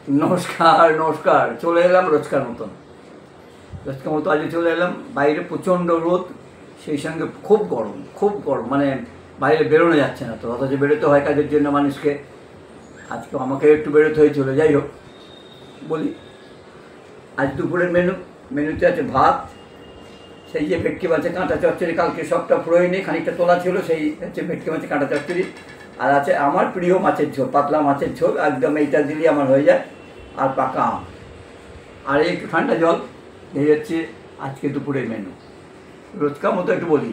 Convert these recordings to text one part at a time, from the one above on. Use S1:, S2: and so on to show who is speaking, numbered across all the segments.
S1: নমস্কার নমস্কার, চলে এলাম রোজকার মতো আজকে চলে এলাম। বাইরে প্রচণ্ড রোদ, সেই সঙ্গে খুব গরম, মানে বাইরে বেরোনো যাচ্ছে না। তো অথচ বেরোতে হয় কাজের জন্য মানুষকে। আজকে আমাকে একটু বেরোতে হয়েছিল। যাই হোক, বলি আজ দুপুরের মেনুতে আছে ভাত, সেই যে ভেটকি মাছের কাঁটা চচ্চড়ি, কালকে সবটা ফ্রোইনে খানিকটা তোলা ছিল, সেই হচ্ছে ভেটকি মাছের কাঁটা চচ্চড়ি। আর আছে আমার প্রিয় মাছের ঝোল, পাতলা মাছের ঝোল, একদম এইটা দিলেই আমার হয়ে যায়। আর পাকা আম, আর একটু ঠান্ডা জল। এই হচ্ছে আজকে দুপুরের মেনু। রোজকার মতো একটু বলি,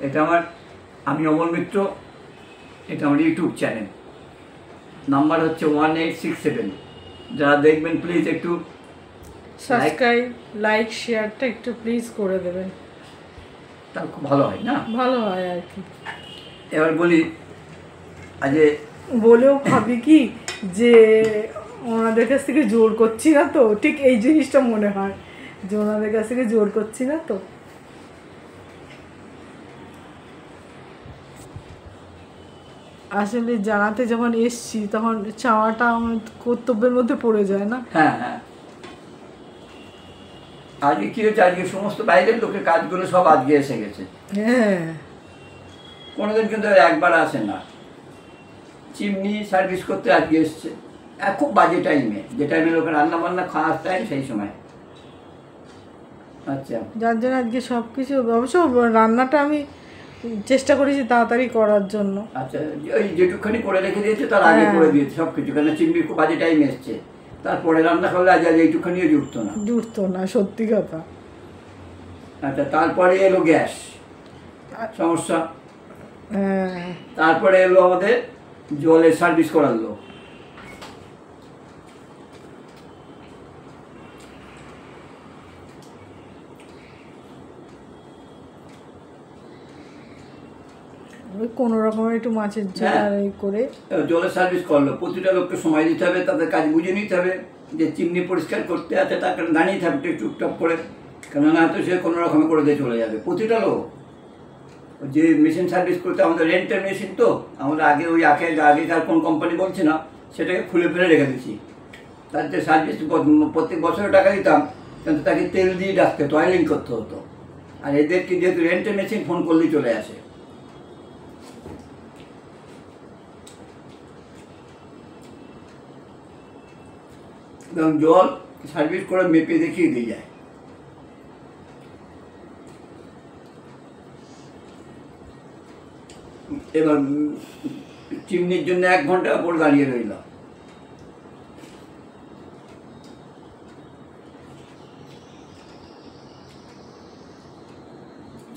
S1: এটা আমি অমল মিত্র, এটা আমার ইউটিউব চ্যানেল। নাম্বার হচ্ছে 1867। যারা দেখবেন প্লিজ একটু
S2: সাবস্ক্রাইব, লাইক, শেয়ারটা একটু প্লিজ করে দেবেন,
S1: তার খুব ভালো হয় না?
S2: ভালো হয় আর কি।
S1: এবার বলি, আজ
S2: বলেও ভাবি কি যে ওনাদের কাছ থেকে জোর করছি না তো, ঠিক এই জিনিসটা মনে হয় যে ওনাদের কাছ থেকে জোর করছি না তো। আসলে জানাতে যখন এসছি তখন চাওয়াটা আমার কর্তব্যের মধ্যে পড়ে যায় না।
S1: হ্যাঁ হ্যাঁ, আজকে কী হচ্ছে, আজকে সমস্ত বাইরের লোকের কাজগুলো সব আজকে এসে গেছে।
S2: হ্যাঁ,
S1: কোনোদিন কিন্তু একবার আসে না। চিমনি সার্ভিস করতে আজকে এসছে, খুব বাজে টাইমে, যে টাইমে লোকের রান্না বান্না খাওয়ার টাইম, সেই সময়। আচ্ছা,
S2: যার জন্য আজকে সব কিছু, অবশ্য রান্নাটা আমি চেষ্টা করেছি তাড়াতাড়ি করার জন্য।
S1: আচ্ছা, ওই যেটুকখানি করে রেখে দিয়েছে তার আগে করে দিয়েছে সব কিছু, কেন চিমনি খুব বাজে টাইম এসছে। তারপরে রান্না করলে আজ এইটুখানিও জুটতো
S2: না, সত্যি কথা।
S1: আচ্ছা, তারপরে এলো গ্যাস সমস্যা,
S2: হ্যাঁ,
S1: তারপরে এলো আমাদের জলের সার্ভিস করার লোক।
S2: ওই কোনো রকমের একটু মাছের ঝোল আর এই করে
S1: জলের সার্ভিস করলো। প্রতিটা লোককে সময় দিতে হবে, তাদের কাজ বুঝে নিতে হবে। যে চিমনি পরিষ্কার করতে আছে তার কারণে দাঁড়িয়ে থাকবে চুপচাপ করে, কেননা হয়তো সে কোনো রকমে করে দিয়ে চলে যাবে। প্রতিটা লোক যে মেশিন সার্ভিস করতে, আমাদের রেন্টের মেশিন তো, আমরা আগে ওই আগেকার কোন কোম্পানি বলছি না, সেটাকে খুলে ফেলে রেখে দিচ্ছি। তার যে সার্ভিস প্রত্যেক বছরে টাকা দিতাম, কিন্তু তাকে তেল দিয়ে ডাকতে হতো, অয়েলিং করতে হতো। আর এদেরকে যেহেতু রেন্টের মেশিন, ফোন করলেই চলে আসে। এবং জল সার্ভিস করে মেপে দেখিয়ে দিয়ে যায়। এবার চিমনির জন্য 1 ঘন্টা পর দাঁড়িয়ে রইল।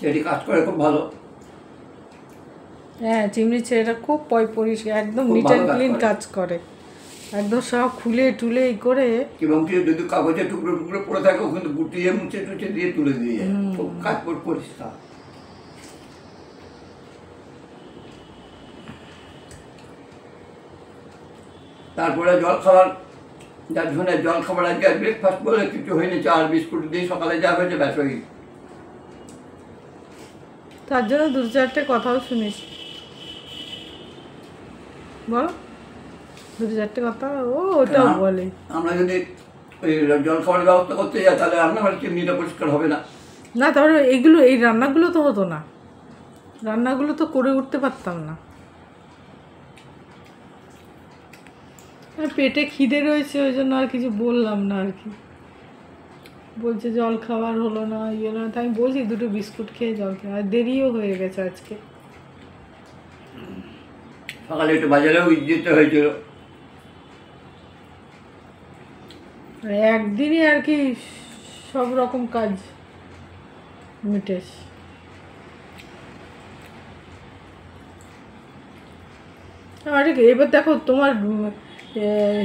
S1: সেটি কাজ করে খুব ভালো।
S2: হ্যাঁ, চিমনির ছেলেটা খুব পরিষ্কার, একদম নিট অ্যান্ড ক্লিন কাজ করে, একদম সব খুলে টুলে করে।
S1: এবং যদি কাগজের টুকরো টুকরো পড়ে থাকে, কিন্তু গুটিয়ে মুছে টুচে দিয়ে তুলে দিয়ে খুব কাজ পরিষ্কার। তারপরে জল খাবার, যার জন্য জল খাবার আজকে আর ব্রেকফাস্ট বলে কিছু হয়নি, চা বিস্কুট দিয়ে সকালে যা হয়েছে ব্যাস ওই।
S2: তার জন্য 2-4টে কথাও শুনিস, বল 2-4টে কথা ওটাও বলে।
S1: আমরা যদি ওই জল খাবারের ব্যবস্থা করতে যাই, তাহলে রান্নাঘর চিমনিটা পরিষ্কার হবে না।
S2: না, তারপরে এই রান্নাগুলো তো হতো না, রান্নাগুলো তো করে উঠতে পারতাম না। পেটে খিদে রয়েছে, ওই জন্য আর কিছু বললাম না আর কি। বলছে জল খাবার হলো না, হলো না, তাই আমি বলছি 2টো বিস্কুট খেয়ে জল খেয়ে। আর দেরিও হয়ে গেছে আজকে।
S1: সকালে একটু বাজারেও যেতে হয়েছিল।
S2: একদিনই আর কি সব রকম কাজ মিটেস। আরে এবার দেখো, তোমার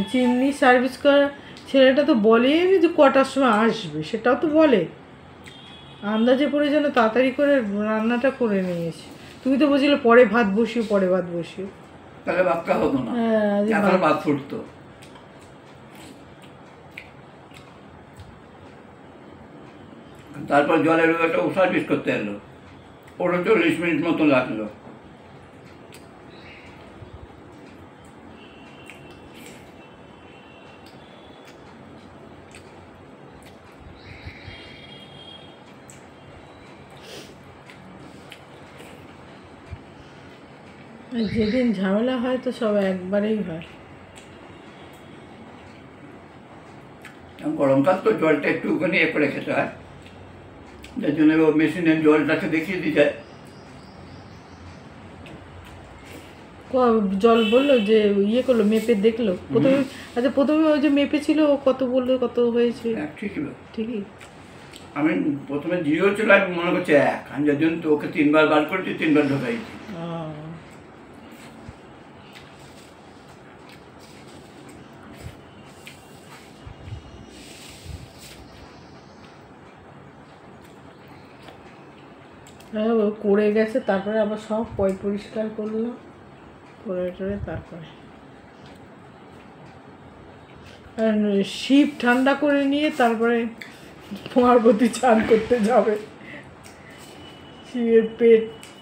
S2: চিমনি সার্ভিস করার ছেলেটা তো বলেই যে কটার সময় আসবে, সেটাও তো বলে। আন্দাজে পড়ে যেন তাড়াতাড়ি করে রান্নাটা করে নিয়েছি। তুমি তো বলছিলে পরে ভাত বসিও।
S1: তাহলে ভাতটা হতো না, এখন ভাত ফুটতো। তারপর জলের একটা সার্ভিস করতে এলো, 40 মিনিট মতো লাগলো।
S2: আর যেদিন ঝামেলা হয় তো সব একবারেই হয়।
S1: গরমকাল তো জলটা একটুখানি করে খেতে হয়, যার জন্য ও মেশিনের জলটাকে দেখিয়ে দিয়ে যায়।
S2: জল বললো যে ইয়ে করলো, মেপে দেখলো প্রথমে। আচ্ছা, প্রথমে ওই যে মেপে ছিল ও কত বললো, কত হয়েছে?
S1: হ্যাঁ, ঠিকই।
S2: ঠিকই।
S1: আমি প্রথমে 0 ছিল, আমি মনে করছি 1, আমি যার জন্য তো ওকে 3বার বার করেছি, 3বার ঢোকাইছি।
S2: হ্যাঁ, ও করে গেছে, তারপরে আবার সব পরিষ্কার করলো, করে টরে তারপরে শিব ঠান্ডা করে নিয়ে তারপরে পার্বতী চান করতে যাবে। শিবের পেট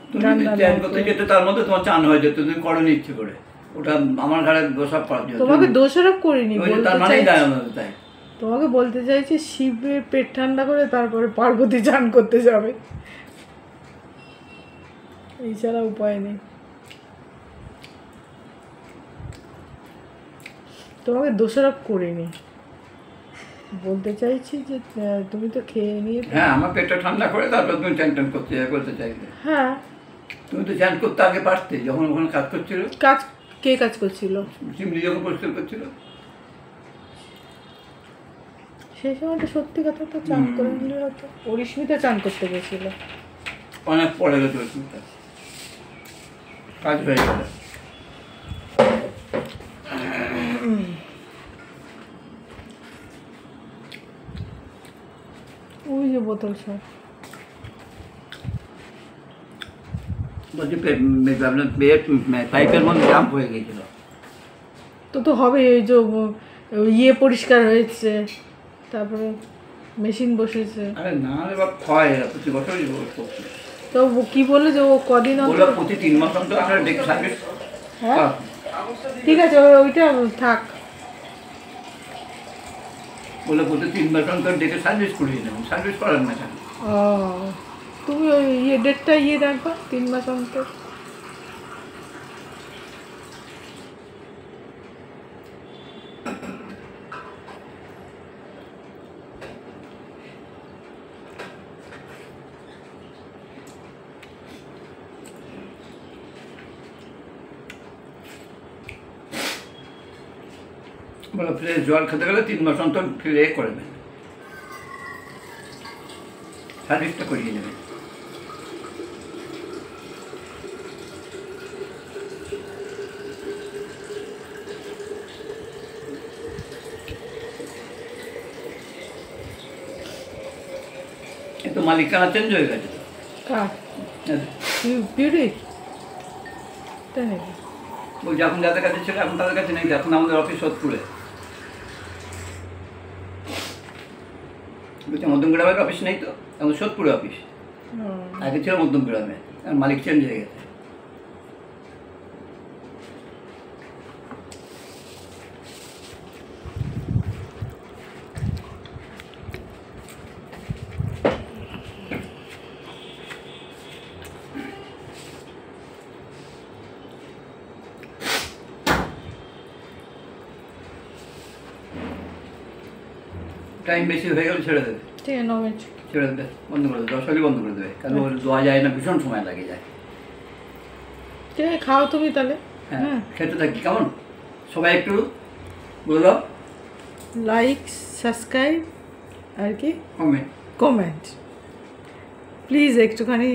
S1: তুমি
S2: ঠান্ডা
S1: চান করতে যেতে, তার মধ্যে তোমার চান হয়ে যেত, তুমি করো ইচ্ছে করে। ওটা আমার ঘরে দোষাপ করার জন্য।
S2: তোমাকে দোষারোপ করিনি,
S1: তার মানে তাই
S2: তোমাকে বলতে চাইছি শিবের পেট ঠান্ডা করে তারপরে পার্বতী চান করতে যাবে, এছাড়া উপায় নেই। তোমাকে দোষারোপ করিনি, বলতে চাইছি যে তুমি তো খেয়ে নিয়ে।
S1: হ্যাঁ, আমার পেটটা ঠান্ডা করে তারপর তুমি চ্যান ট্যান করতে চাইলে।
S2: হ্যাঁ,
S1: তুমি তো চ্যান করতে আগে পারতে, যখন ওখানে কাজ করছিল।
S2: কে কাজ করছিল?
S1: চিমনি যখন পরিষ্কার করছিল
S2: সেই সময়টা সত্যি কথা তো চান করে নিলে হতো। পরিস্মিতা চান করতে গেছিল,
S1: অনেক পরে গেছে ওষুধটা, কাজ হয়ে গেল।
S2: ওই যে বোতল সব
S1: বলছি আপনার পাইপের মধ্যে জাম্প হয়ে গিয়েছিল।
S2: তো হবে, ওই যে ইয়ে পরিষ্কার হয়েছে, তারপরে মেশিন বসেছে।
S1: আরে না রে বাপ, হয় প্রতি বছরই করছে।
S2: তো কি বললো যে ও কদিন
S1: বললো প্রতি 3 মাস অন্তর আপনার ডেকে সার্ভিস।
S2: হ্যাঁ, ঠিক আছে, ওইটা থাক।
S1: বলে প্রতি 3 মাস অন্তর ডেকে সার্ভিস করিয়ে নেবেন, সার্ভিস করার না কেন?
S2: ও, তুমি ওই ডেটটা রাখবা 3 মাস অন্তর।
S1: বলো ফ্রেশ জল খেতে গেলে 3 মাস অন্তর ফিরে করবেন, সার্ভিসটা করিয়ে নেবেন। তো মালিকানা চেঞ্জ হয়ে গেছে।
S2: বিউটি তাই নাকি?
S1: ওই যখন যাদের কাছে ছিল এখন তাদের কাছে নেই, এখন আমাদের অফিস সোদপুরে। বলছি মধ্যমগ্রামের অফিস নেই তো, এখন সোদপুরে অফিস। আগে ছিল মধ্যমগ্রামে, আর মালিক চেঞ্জ হয়ে গেছে। টাইম বেশি হয়ে গেলে ছেড়ে দেবে,
S2: ঠিক আছে, 9 মিনিট
S1: ছেড়ে দেবে, বন্ধ করে দেবে, 10 হলে বন্ধ করে দেবে, কারণ ওর দোয়া যায় না, ভীষণ সময় লাগে যায়।
S2: ঠিক আছে, খাও তুমি তাহলে।
S1: হ্যাঁ, খেতে থাকি। কেমন সবাই একটু বলে দাও,
S2: লাইক, সাবস্ক্রাইব আর কি কমেন্ট প্লিজ। একটুখানি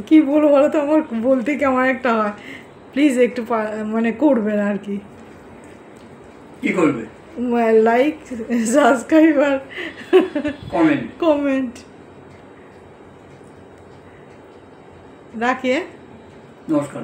S2: কি বলবো বলো তো, আমার বলতে কেমন একটা হয়। প্লিজ একটু মানে করবেন আর কি।
S1: কি করবে?
S2: লাইক, সাবস্ক্রাইব আর
S1: কমেন্ট।
S2: রাখি।
S1: নমস্কার।